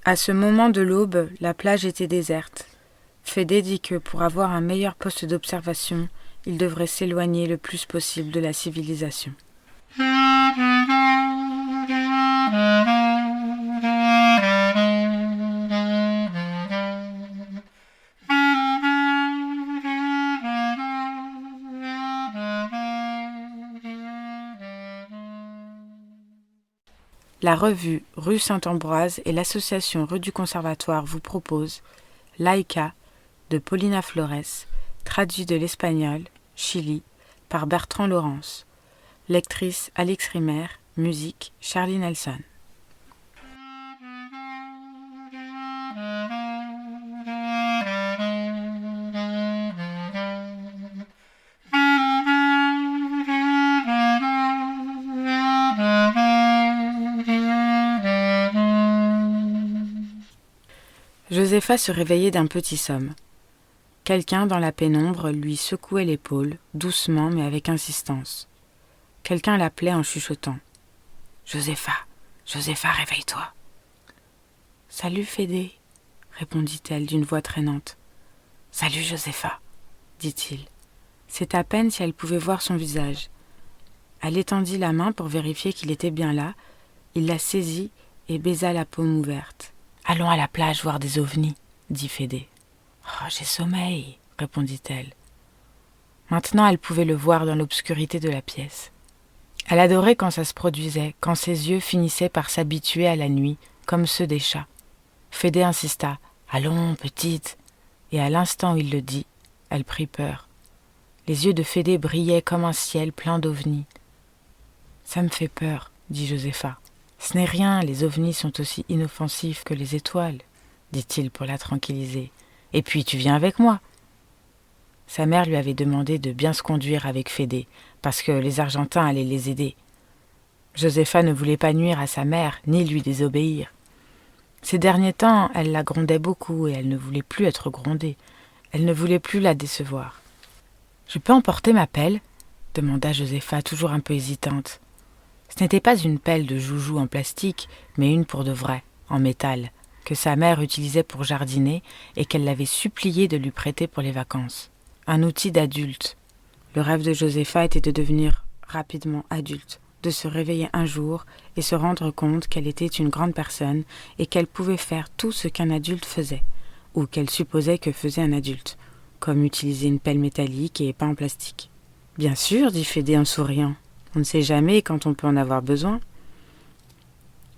À ce moment de l'aube, la plage était déserte. Fédé dit que pour avoir un meilleur poste d'observation, il devrait s'éloigner le plus possible de la civilisation. La revue Rue Saint-Ambroise et l'association Rue du Conservatoire vous proposent Laïka de Paulina Flores, traduit de l'espagnol, Chili, par Bertrand Laurence. Lectrice Alix Rimer, musique Charlie Nelson. Josépha se réveillait d'un petit somme. Quelqu'un dans la pénombre lui secouait l'épaule, doucement mais avec insistance. Quelqu'un l'appelait en chuchotant. « Josépha, Josépha, réveille-toi !»« Salut Fédé !» répondit-elle d'une voix traînante. « Salut Josépha !» dit-il. C'est à peine si elle pouvait voir son visage. Elle étendit la main pour vérifier qu'il était bien là. Il la saisit et baisa la paume ouverte. « Allons à la plage voir des ovnis, » dit Fédé. « Oh, j'ai sommeil, » répondit-elle. Maintenant, elle pouvait le voir dans l'obscurité de la pièce. Elle adorait quand ça se produisait, quand ses yeux finissaient par s'habituer à la nuit, comme ceux des chats. Fédé insista. « Allons, petite !» Et à l'instant où il le dit, elle prit peur. Les yeux de Fédé brillaient comme un ciel plein d'ovnis. « Ça me fait peur, » dit Josépha. « Ce n'est rien, les ovnis sont aussi inoffensifs que les étoiles, » dit-il pour la tranquilliser. « Et puis tu viens avec moi ?» Sa mère lui avait demandé de bien se conduire avec Fédé, parce que les Argentins allaient les aider. Josépha ne voulait pas nuire à sa mère, ni lui désobéir. Ces derniers temps, elle la grondait beaucoup et elle ne voulait plus être grondée. Elle ne voulait plus la décevoir. « Je peux emporter ma pelle ?» demanda Josépha, toujours un peu hésitante. Ce n'était pas une pelle de joujou en plastique, mais une pour de vrai, en métal, que sa mère utilisait pour jardiner et qu'elle l'avait supplié de lui prêter pour les vacances. Un outil d'adulte. Le rêve de Josépha était de devenir rapidement adulte, de se réveiller un jour et se rendre compte qu'elle était une grande personne et qu'elle pouvait faire tout ce qu'un adulte faisait, ou qu'elle supposait que faisait un adulte, comme utiliser une pelle métallique et pas en plastique. « Bien sûr, » dit Fédé en souriant. « On ne sait jamais quand on peut en avoir besoin. »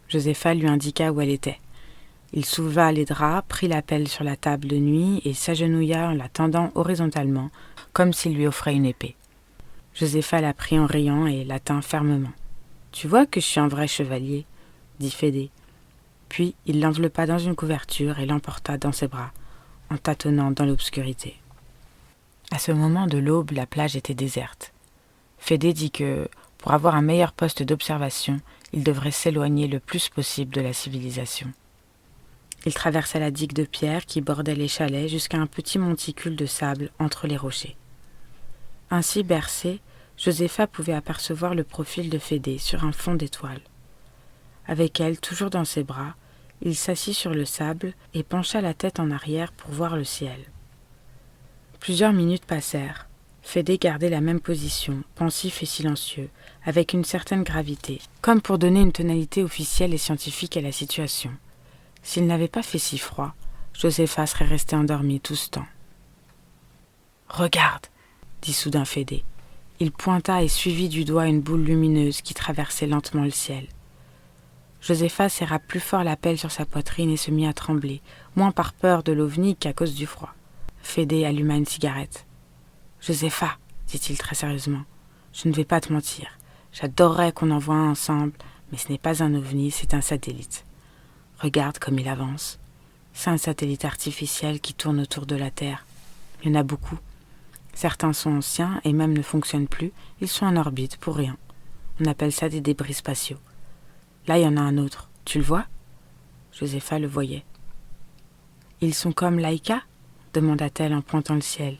Josépha lui indiqua où elle était. Il souleva les draps, prit la pelle sur la table de nuit et s'agenouilla en la tendant horizontalement, comme s'il lui offrait une épée. Josépha la prit en riant et la tint fermement. « Tu vois que je suis un vrai chevalier, » dit Fédé. Puis il l'enveloppa dans une couverture et l'emporta dans ses bras, en tâtonnant dans l'obscurité. À ce moment de l'aube, la plage était déserte. Fédé dit que, pour avoir un meilleur poste d'observation, il devrait s'éloigner le plus possible de la civilisation. Il traversa la digue de pierre qui bordait les chalets jusqu'à un petit monticule de sable entre les rochers. Ainsi bercée, Josépha pouvait apercevoir le profil de Fédé sur un fond d'étoiles. Avec elle, toujours dans ses bras, il s'assit sur le sable et pencha la tête en arrière pour voir le ciel. Plusieurs minutes passèrent. Fédé gardait la même position, pensif et silencieux, avec une certaine gravité, comme pour donner une tonalité officielle et scientifique à la situation. S'il n'avait pas fait si froid, Josépha serait restée endormie tout ce temps. « Regarde !» dit soudain Fédé. Il pointa et suivit du doigt une boule lumineuse qui traversait lentement le ciel. Josépha serra plus fort la pelle sur sa poitrine et se mit à trembler, moins par peur de l'ovni qu'à cause du froid. Fédé alluma une cigarette. « Josépha, » dit-il très sérieusement, « je ne vais pas te mentir. J'adorerais qu'on en voie un ensemble, mais ce n'est pas un ovni, c'est un satellite. Regarde comme il avance. C'est un satellite artificiel qui tourne autour de la Terre. Il y en a beaucoup. Certains sont anciens et même ne fonctionnent plus. Ils sont en orbite pour rien. On appelle ça des débris spatiaux. Là, il y en a un autre. Tu le vois ?» Josépha le voyait. « Ils sont comme Laïka ?» demanda-t-elle en pointant le ciel.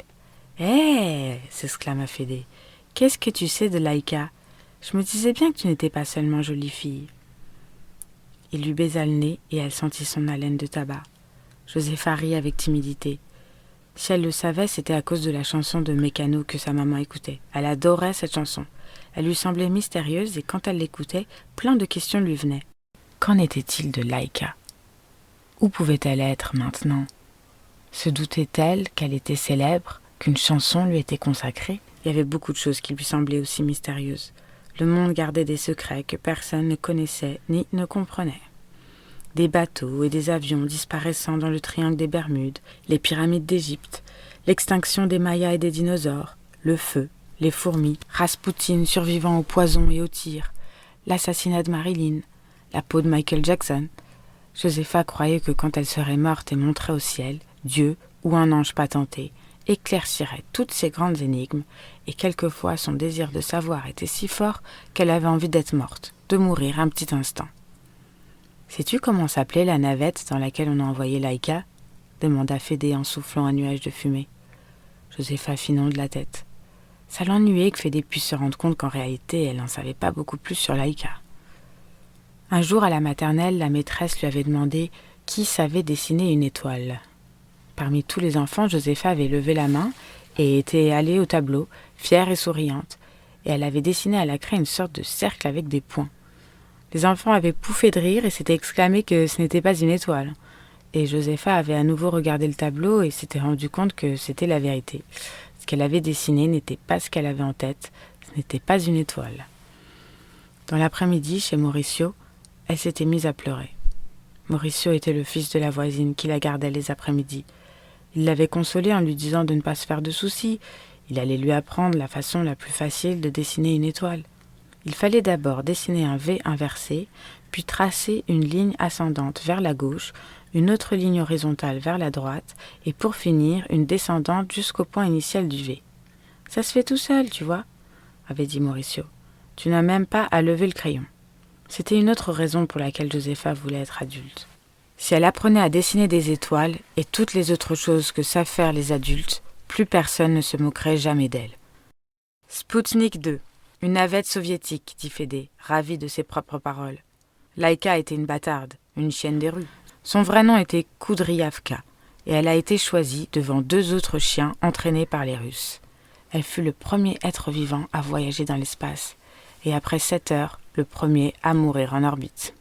« Hé !» s'exclama Fédé. « Qu'est-ce que tu sais de Laïka ? Je me disais bien que tu n'étais pas seulement jolie fille. » Il lui baisa le nez et elle sentit son haleine de tabac. Josépha rit avec timidité. Si elle le savait, c'était à cause de la chanson de Mécano que sa maman écoutait. Elle adorait cette chanson. Elle lui semblait mystérieuse et quand elle l'écoutait, plein de questions lui venaient. Qu'en était-il de Laïka? Où pouvait-elle être maintenant? Se doutait-elle qu'elle était célèbre, qu'une chanson lui était consacrée? Il y avait beaucoup de choses qui lui semblaient aussi mystérieuses. Le monde gardait des secrets que personne ne connaissait ni ne comprenait. Des bateaux et des avions disparaissant dans le triangle des Bermudes, les pyramides d'Égypte, l'extinction des Mayas et des dinosaures, le feu, les fourmis, Rasputin survivant au poison et au tir, l'assassinat de Marilyn, la peau de Michael Jackson. Josépha croyait que quand elle serait morte et monterait au ciel, Dieu, ou un ange patenté, éclaircirait toutes ces grandes énigmes, et quelquefois son désir de savoir était si fort qu'elle avait envie d'être morte, de mourir un petit instant. « Sais-tu comment s'appelait la navette dans laquelle on a envoyé Laïka ?» demanda Fédé en soufflant un nuage de fumée. Josépha fit non de la tête. Ça l'ennuyait que Fédé puisse se rendre compte qu'en réalité, elle n'en savait pas beaucoup plus sur Laïka. Un jour, à la maternelle, la maîtresse lui avait demandé qui savait dessiner une étoile. Parmi tous les enfants, Josépha avait levé la main et était allée au tableau, fière et souriante, et elle avait dessiné à la craie une sorte de cercle avec des points. Les enfants avaient pouffé de rire et s'étaient exclamés que ce n'était pas une étoile. Et Josépha avait à nouveau regardé le tableau et s'était rendu compte que c'était la vérité. Ce qu'elle avait dessiné n'était pas ce qu'elle avait en tête, ce n'était pas une étoile. Dans l'après-midi, chez Mauricio, elle s'était mise à pleurer. Mauricio était le fils de la voisine qui la gardait les après-midi. Il l'avait consolée en lui disant de ne pas se faire de soucis. Il allait lui apprendre la façon la plus facile de dessiner une étoile. Il fallait d'abord dessiner un V inversé, puis tracer une ligne ascendante vers la gauche, une autre ligne horizontale vers la droite, et pour finir, une descendante jusqu'au point initial du V. « Ça se fait tout seul, tu vois », avait dit Mauricio. « Tu n'as même pas à lever le crayon. » C'était une autre raison pour laquelle Josépha voulait être adulte. Si elle apprenait à dessiner des étoiles et toutes les autres choses que savent faire les adultes, plus personne ne se moquerait jamais d'elle. Spoutnik 2. Une navette soviétique, dit Fédé, ravi de ses propres paroles. Laïka était une bâtarde, une chienne des rues. Son vrai nom était Koudriavka, et elle a été choisie devant 2 autres chiens entraînés par les Russes. Elle fut le premier être vivant à voyager dans l'espace, et après 7 heures, le premier à mourir en orbite.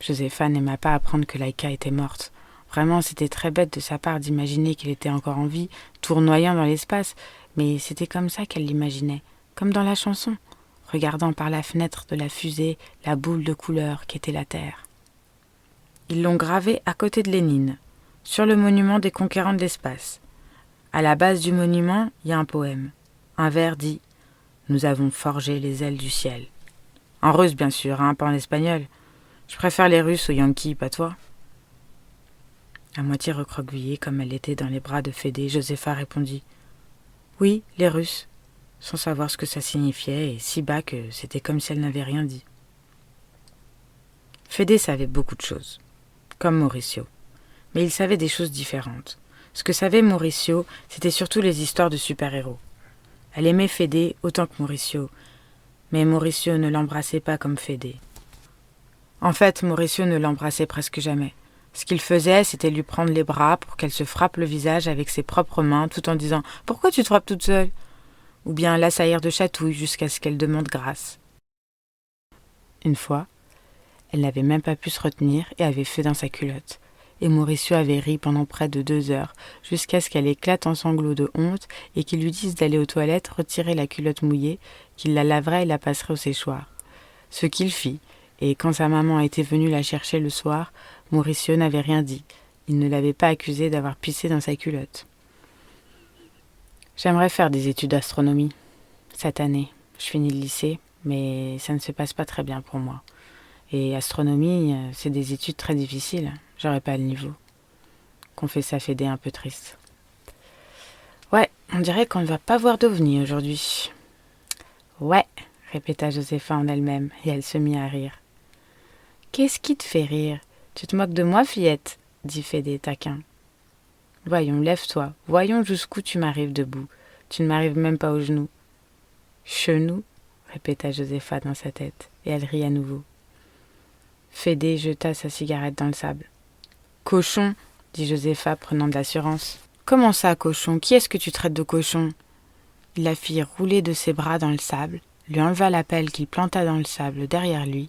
Josépha n'aima pas apprendre que Laïka était morte. Vraiment, c'était très bête de sa part d'imaginer qu'il était encore en vie, tournoyant dans l'espace, mais c'était comme ça qu'elle l'imaginait. Comme dans la chanson, regardant par la fenêtre de la fusée la boule de couleur qu'était la Terre. Ils l'ont gravée à côté de Lénine, sur le monument des conquérants de l'espace. À la base du monument, il y a un poème. Un vers dit « Nous avons forgé les ailes du ciel ». En russe, bien sûr, hein, pas en espagnol. Je préfère les Russes aux Yankees, pas toi. À moitié recroquevillée comme elle l'était dans les bras de Fédé, Josépha répondit « Oui, les Russes ». Sans savoir ce que ça signifiait, et si bas que c'était comme si elle n'avait rien dit. Fédé savait beaucoup de choses, comme Mauricio, mais il savait des choses différentes. Ce que savait Mauricio, c'était surtout les histoires de super-héros. Elle aimait Fédé autant que Mauricio, mais Mauricio ne l'embrassait pas comme Fédé. En fait, Mauricio ne l'embrassait presque jamais. Ce qu'il faisait, c'était lui prendre les bras pour qu'elle se frappe le visage avec ses propres mains, tout en disant « Pourquoi tu te frappes toute seule ?» ou bien l'assaillir de chatouilles jusqu'à ce qu'elle demande grâce. Une fois, elle n'avait même pas pu se retenir et avait fait dans sa culotte. Et Mauricio avait ri pendant près de 2 heures, jusqu'à ce qu'elle éclate en sanglots de honte et qu'il lui dise d'aller aux toilettes retirer la culotte mouillée, qu'il la laverait et la passerait au séchoir. Ce qu'il fit, et quand sa maman était venue la chercher le soir, Mauricio n'avait rien dit. Il ne l'avait pas accusée d'avoir pissé dans sa culotte. J'aimerais faire des études d'astronomie. Cette année, je finis le lycée, mais ça ne se passe pas très bien pour moi. Et astronomie, c'est des études très difficiles. J'aurais pas le niveau. Confessa Fédé un peu triste. Ouais, on dirait qu'on ne va pas voir d'ovnis aujourd'hui. Ouais, répéta Josépha en elle-même, et elle se mit à rire. Qu'est-ce qui te fait rire? Tu te moques de moi, fillette? Dit Fédé taquin. Voyons, lève-toi. Voyons jusqu'où tu m'arrives debout. Tu ne m'arrives même pas aux genoux. Chenou, répéta Josépha dans sa tête, et elle rit à nouveau. Fédé jeta sa cigarette dans le sable. « Cochon !» dit Josépha, prenant de l'assurance. « Comment ça, cochon? Qui est-ce que tu traites de cochon ?» Il la fit rouler de ses bras dans le sable, lui enleva la pelle qu'il planta dans le sable derrière lui,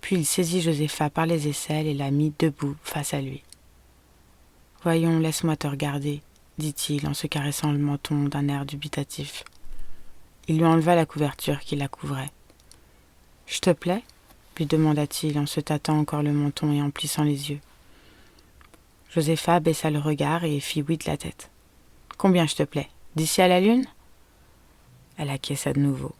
puis il saisit Josépha par les aisselles et la mit debout face à lui. « Voyons, laisse-moi te regarder, » dit-il en se caressant le menton d'un air dubitatif. Il lui enleva la couverture qui la couvrait. « Je te plais ?» lui demanda-t-il en se tâtant encore le menton et en plissant les yeux. Josépha baissa le regard et fit oui de la tête. « Combien je te plais? D'ici à la lune ?» Elle acquiesça de nouveau.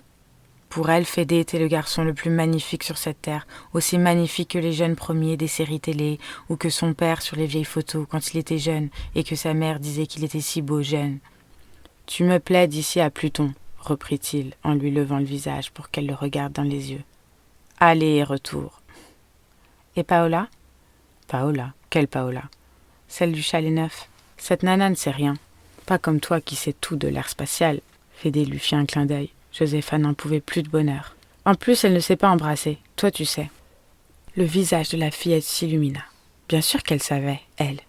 Pour elle, Fédé était le garçon le plus magnifique sur cette terre, aussi magnifique que les jeunes premiers des séries télé, ou que son père sur les vieilles photos quand il était jeune, et que sa mère disait qu'il était si beau jeune. « Tu me plais d'ici à Pluton, » reprit-il, en lui levant le visage pour qu'elle le regarde dans les yeux. « Aller et retour. »« Et Paola ?»« Paola? Quelle Paola? Celle du chalet neuf. Cette nana ne sait rien. Pas comme toi qui sais tout de l'ère spatiale. » Fédé lui fit un clin d'œil. Josépha n'en pouvait plus de bonheur. En plus, elle ne sait pas embrasser. Toi, tu sais. Le visage de la fillette s'illumina. Bien sûr qu'elle savait, elle.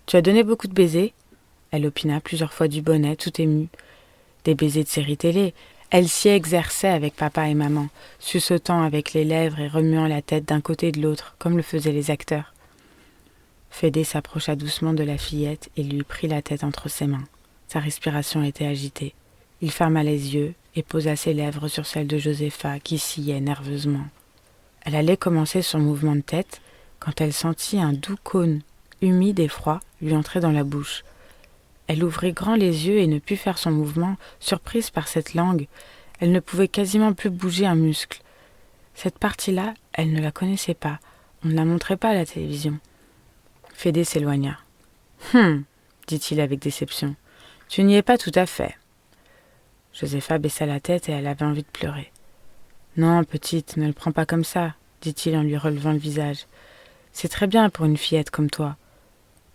Tu as donné beaucoup de baisers? Elle opina plusieurs fois du bonnet, tout émue. Des baisers de série télé. Elle s'y exerçait avec papa et maman, suçotant avec les lèvres et remuant la tête d'un côté et de l'autre, comme le faisaient les acteurs. Fédé s'approcha doucement de la fillette et lui prit la tête entre ses mains. Sa respiration était agitée. Il ferma les yeux et posa ses lèvres sur celles de Josépha qui sillait nerveusement. Elle allait commencer son mouvement de tête quand elle sentit un doux cône, humide et froid, lui entrer dans la bouche. Elle ouvrit grand les yeux et ne put faire son mouvement, surprise par cette langue. Elle ne pouvait quasiment plus bouger un muscle. Cette partie-là, elle ne la connaissait pas. On ne la montrait pas à la télévision. Fédé s'éloigna. « dit-il avec déception. « Tu n'y es pas tout à fait. » Josépha baissa la tête et elle avait envie de pleurer. « Non, petite, ne le prends pas comme ça, » dit-il en lui relevant le visage. « C'est très bien pour une fillette comme toi. »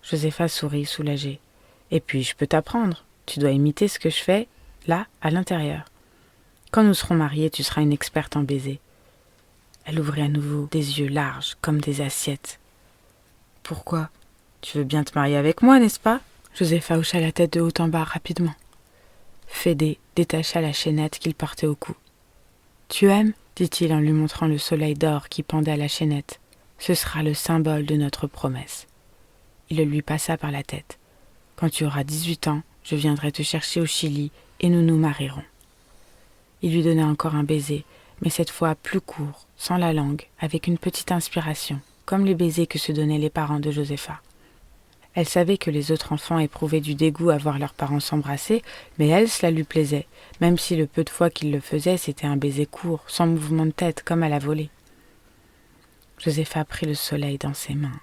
Josépha sourit, soulagée. « Et puis, je peux t'apprendre. Tu dois imiter ce que je fais, là, à l'intérieur. Quand nous serons mariés, tu seras une experte en baisers. » Elle ouvrit à nouveau des yeux larges, comme des assiettes. « Pourquoi? Tu veux bien te marier avec moi, n'est-ce pas ?» Josépha hocha la tête de haut en bas rapidement. Fédé détacha la chaînette qu'il portait au cou. « Tu aimes ?» dit-il en lui montrant le soleil d'or qui pendait à la chaînette. « Ce sera le symbole de notre promesse. » Il le lui passa par la tête. « Quand tu auras 18 ans, je viendrai te chercher au Chili et nous nous marierons. » Il lui donna encore un baiser, mais cette fois plus court, sans la langue, avec une petite inspiration, comme les baisers que se donnaient les parents de Josépha. Elle savait que les autres enfants éprouvaient du dégoût à voir leurs parents s'embrasser, mais elle, cela lui plaisait, même si le peu de fois qu'il le faisait, c'était un baiser court, sans mouvement de tête, comme à la volée. Josépha prit le soleil dans ses mains.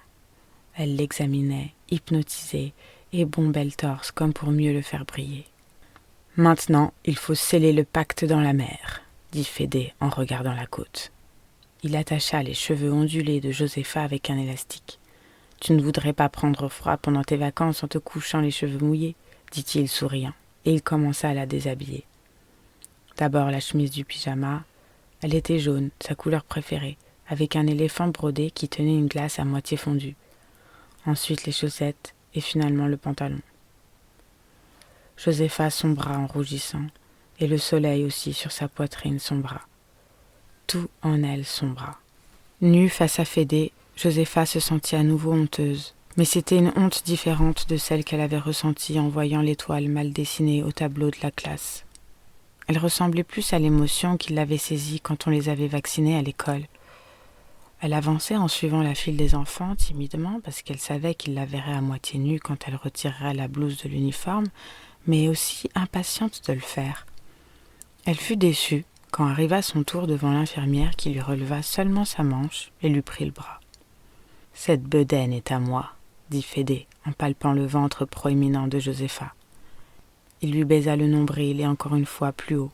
Elle l'examinait, hypnotisée, et bombait le torse comme pour mieux le faire briller. « Maintenant, il faut sceller le pacte dans la mer, » dit Fédé en regardant la côte. Il attacha les cheveux ondulés de Josépha avec un élastique. « Tu ne voudrais pas prendre froid pendant tes vacances en te couchant les cheveux mouillés ?» dit-il souriant, et il commença à la déshabiller. D'abord la chemise du pyjama. Elle était jaune, sa couleur préférée, avec un éléphant brodé qui tenait une glace à moitié fondue. Ensuite les chaussettes, et finalement le pantalon. Josépha sombra en rougissant, et le soleil aussi sur sa poitrine sombra. Tout en elle sombra. Nue face à Fédé, Josépha se sentit à nouveau honteuse, mais c'était une honte différente de celle qu'elle avait ressentie en voyant l'étoile mal dessinée au tableau de la classe. Elle ressemblait plus à l'émotion qui l'avait saisie quand on les avait vaccinés à l'école. Elle avançait en suivant la file des enfants timidement parce qu'elle savait qu'ils la verraient à moitié nue quand elle retirerait la blouse de l'uniforme, mais aussi impatiente de le faire. Elle fut déçue quand arriva son tour devant l'infirmière qui lui releva seulement sa manche et lui prit le bras. « Cette bedaine est à moi, » dit Fédé en palpant le ventre proéminent de Josépha. Il lui baisa le nombril et encore une fois plus haut.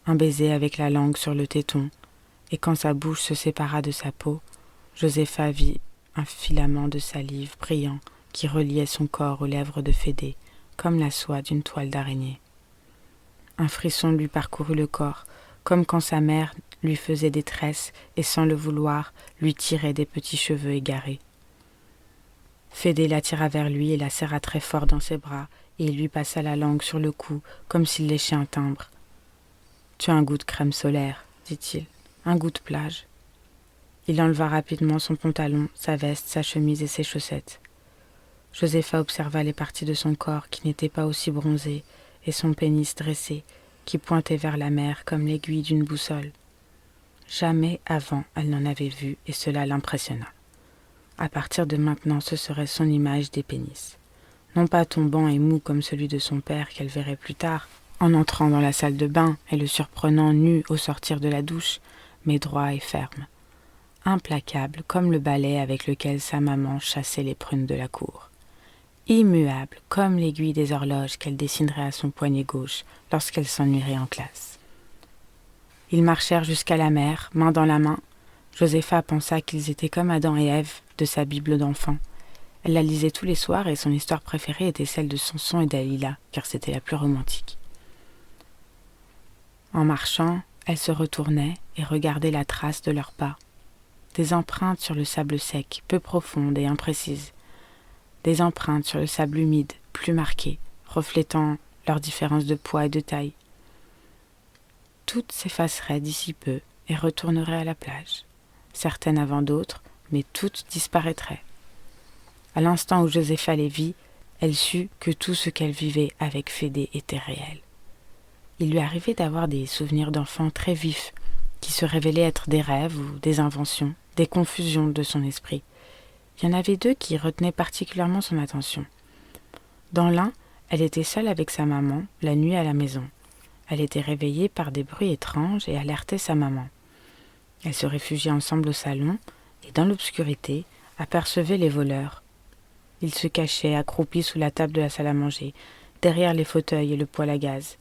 Un baiser avec la langue sur le téton, et quand sa bouche se sépara de sa peau, Josépha vit un filament de salive brillant qui reliait son corps aux lèvres de Fédé, comme la soie d'une toile d'araignée. Un frisson lui parcourut le corps comme quand sa mère lui faisait des tresses et sans le vouloir lui tirait des petits cheveux égarés. Fédé l'attira vers lui et la serra très fort dans ses bras, et il lui passa la langue sur le cou comme s'il léchait un timbre. « Tu as un goût de crème solaire, dit-il, un goût de plage. » Il enleva rapidement son pantalon, sa veste, sa chemise et ses chaussettes. Josépha observa les parties de son corps qui n'étaient pas aussi bronzées et son pénis dressé qui pointait vers la mer comme l'aiguille d'une boussole. Jamais avant elle n'en avait vu et cela l'impressionna. À partir de maintenant, ce serait son image des pénis. Non pas tombant et mou comme celui de son père qu'elle verrait plus tard, en entrant dans la salle de bain et le surprenant nu au sortir de la douche, mais droit et ferme. Implacable comme le balai avec lequel sa maman chassait les prunes de la cour. Immuable comme l'aiguille des horloges qu'elle dessinerait à son poignet gauche lorsqu'elle s'ennuierait en classe. Ils marchèrent jusqu'à la mer, main dans la main. Josépha pensa qu'ils étaient comme Adam et Ève de sa Bible d'enfant. Elle la lisait tous les soirs et son histoire préférée était celle de Samson et Dalila, car c'était la plus romantique. En marchant, elle se retournait et regardait la trace de leurs pas. Des empreintes sur le sable sec, peu profondes et imprécises. Des empreintes sur le sable humide, plus marquées, reflétant leur différence de poids et de taille. Toutes s'effaceraient d'ici peu et retourneraient à la plage. Certaines avant d'autres, mais toutes disparaîtraient. À l'instant où Josépha les vit, elle sut que tout ce qu'elle vivait avec Fédé était réel. Il lui arrivait d'avoir des souvenirs d'enfant très vifs, qui se révélaient être des rêves ou des inventions, des confusions de son esprit. Il y en avait deux qui retenaient particulièrement son attention. Dans l'un, elle était seule avec sa maman, la nuit à la maison. Elle était réveillée par des bruits étranges et alertait sa maman. Elles se réfugiaient ensemble au salon et, dans l'obscurité, apercevaient les voleurs. Ils se cachaient, accroupis sous la table de la salle à manger, derrière les fauteuils et le poêle à gaz.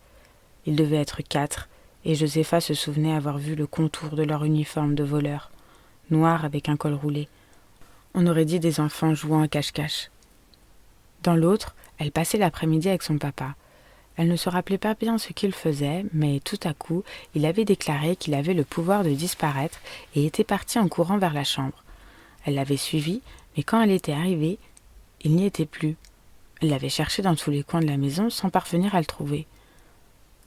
Ils devaient être 4, et Josépha se souvenait avoir vu le contour de leur uniforme de voleurs, noir avec un col roulé. On aurait dit des enfants jouant à cache-cache. Dans l'autre, elle passait l'après-midi avec son papa. Elle ne se rappelait pas bien ce qu'il faisait, mais tout à coup, il avait déclaré qu'il avait le pouvoir de disparaître et était parti en courant vers la chambre. Elle l'avait suivi, mais quand elle était arrivée, il n'y était plus. Elle l'avait cherché dans tous les coins de la maison sans parvenir à le trouver.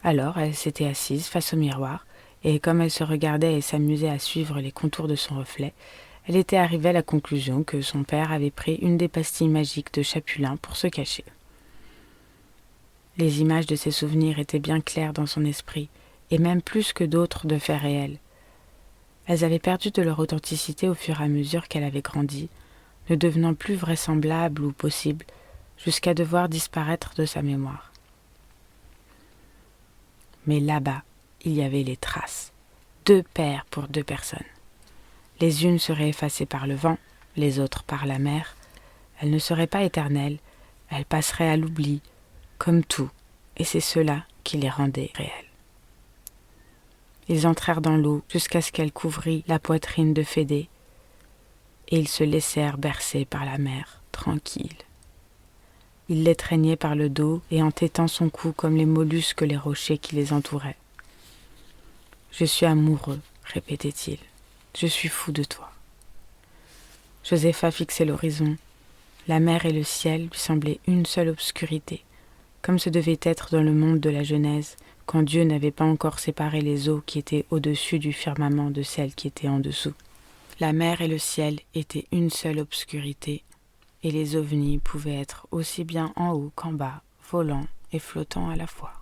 Alors, elle s'était assise face au miroir, et comme elle se regardait et s'amusait à suivre les contours de son reflet, elle était arrivée à la conclusion que son père avait pris une des pastilles magiques de Chapulin pour se cacher. Les images de ses souvenirs étaient bien claires dans son esprit, et même plus que d'autres de faits réels. Elles avaient perdu de leur authenticité au fur et à mesure qu'elle avait grandi, ne devenant plus vraisemblables ou possibles, jusqu'à devoir disparaître de sa mémoire. Mais là-bas, il y avait les traces. 2 paires pour 2 personnes. Les unes seraient effacées par le vent, les autres par la mer. Elles ne seraient pas éternelles, elles passeraient à l'oubli, comme tout, et c'est cela qui les rendait réelles. Ils entrèrent dans l'eau jusqu'à ce qu'elle couvrît la poitrine de Fédé, et ils se laissèrent bercer par la mer, tranquilles. Il l'étreignait par le dos et en tétant son cou comme les mollusques les rochers qui les entouraient. « Je suis amoureux, répétait-il. Je suis fou de toi. » Josépha fixait l'horizon. La mer et le ciel lui semblaient une seule obscurité, comme ce devait être dans le monde de la Genèse, quand Dieu n'avait pas encore séparé les eaux qui étaient au-dessus du firmament de celles qui étaient en dessous. La mer et le ciel étaient une seule obscurité, et les ovnis pouvaient être aussi bien en haut qu'en bas, volant et flottant à la fois.